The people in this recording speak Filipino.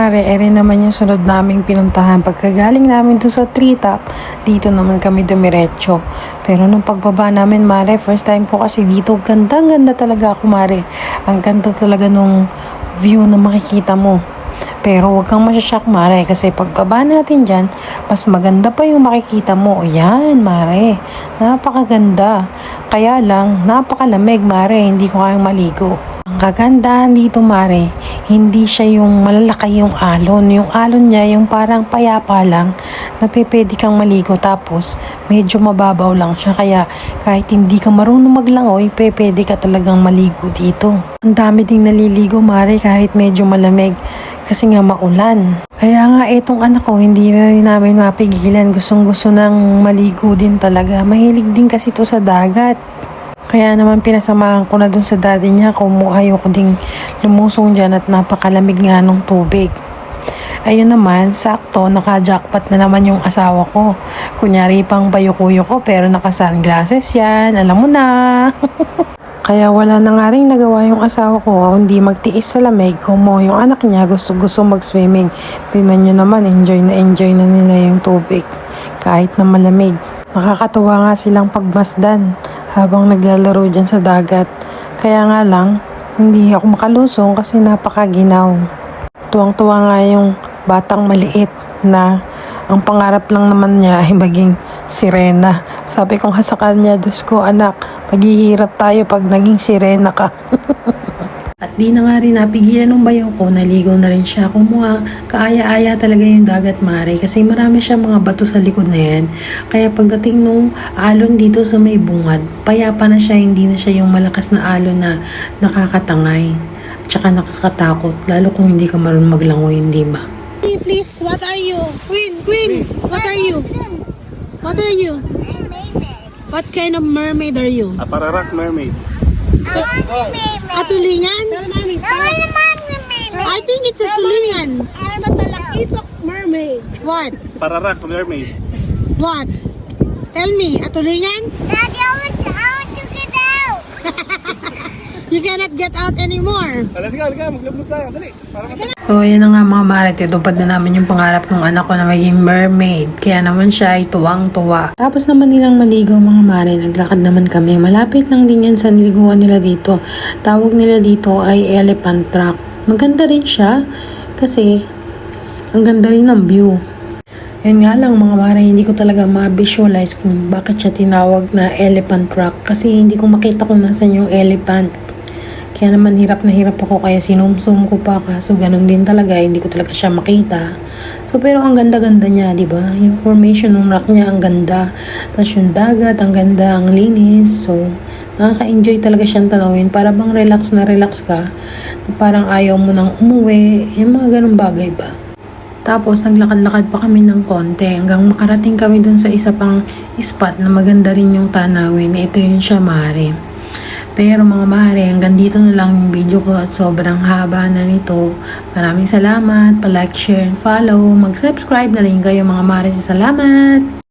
mare, rin naman yung sunod naming pinuntahan. Pagkagaling namin doon sa treetop, dito naman kami dumiretso. Pero nung pagbaba namin mare, first time ko kasi dito, ganda talaga ako mare. Ang ganda talaga nung view na makikita mo. Pero huwag kang masyashock mare kasi pagbaba natin dyan, mas maganda pa yung makikita mo. Ayan mare, napakaganda. Kaya lang, napakalamig mare, hindi ko kayang maligo. Ang kagandahan dito mare, hindi siya yung malalaki yung alon. Yung alon niya yung parang payapa lang na pwede kang maligo tapos medyo mababaw lang siya. Kaya kahit hindi ka marunong maglangoy, pwede ka talagang maligo dito. Ang dami ding naliligo mare kahit medyo malamig kasi nga maulan. Kaya nga etong anak ko hindi na rin namin mapigilan. Gustong-gusto nang maligo din talaga. Mahilig din kasi ito sa dagat. Kaya naman pinasamahan ko na dun sa daddy niya kung ayaw ko ding lumusong dyan at napakalamig nga ng tubig. Ayun naman, sakto, naka-jackpot na naman yung asawa ko. Kunyari pang bayukuyo ko pero naka-sunglasses yan. Alam mo na. Kaya wala na nga rin nagawa yung asawa ko, hindi magtiis sa lamig. Kumo yung anak niya gusto mag-swimming. Tingnan nyo naman, enjoy na nila yung tubig. Kahit na malamig. Nakakatuwa nga silang pagmasdan habang naglalaro dyan sa dagat. Kaya nga lang, hindi ako makalusong kasi napakaginaw. Tuwang-tuwa nga yung batang maliit na ang pangarap lang naman niya ay maging sirena. Sabi ko sa kanya, Diyos ko anak, maghihirap tayo pag naging sirena ka. At di na nga rin napigilan ng bayaw ko, naligaw na rin siya. Kumuha, kaaya-aya talaga yung dagat mare kasi marami siya mga bato sa likod na yan. Kaya pagdating nung alon dito sa may bungad, payapa na siya, hindi na siya yung malakas na alon na nakakatangay. At saka nakakatakot, lalo kung hindi ka marunong maglangoy, hindi ba? Please, what are you? Queen, what are you? What are you? What kind of mermaid are you? A pararak mermaid. A tulingan? I think it's a tulingan. I'm a talakitok mermaid. What? Pararak mermaid. What? Tell me, a tulingan? Daddy, I want to get out. You cannot get out anymore. Let's go, maglublob tayo. Dali. So, ayan na nga mga mare, tinupad na namin yung pangarap ng anak ko na maging mermaid. Kaya naman siya ay tuwang-tuwa. Tapos naman nilang maligaw mga mare, naglakad naman kami. Malapit lang din yan sa niliguan nila dito. Tawag nila dito ay elephant track. Maganda rin siya kasi ang ganda rin ng view. Yun nga lang mga mare, hindi ko talaga ma-visualize kung bakit siya tinawag na elephant track. Kasi hindi ko makita kung nasan yung elephant. Kaya naman hirap na hirap ako kaya sinum-sum ko pa kaso ganun din talaga hindi ko talaga siya makita. So pero ang ganda-ganda niya, 'di ba? Yung formation ng rock niya ang ganda. Tapos yung dagat ang ganda, ang linis. So nakaka-enjoy talaga siyang tanawin para bang relax na relax ka. Parang ayaw mo nang umuwi, yung mga ganung bagay ba. Tapos naglakad-lakad pa kami ng konti hanggang makarating kami dun sa isa pang spot na maganda rin yung tanawin. Ito yun siya mare. Pero mga mare, hanggang dito na lang yung video ko at sobrang haba na nito. Maraming salamat, pa-like, share, and follow. Mag-subscribe na rin kayo mga mare. Salamat!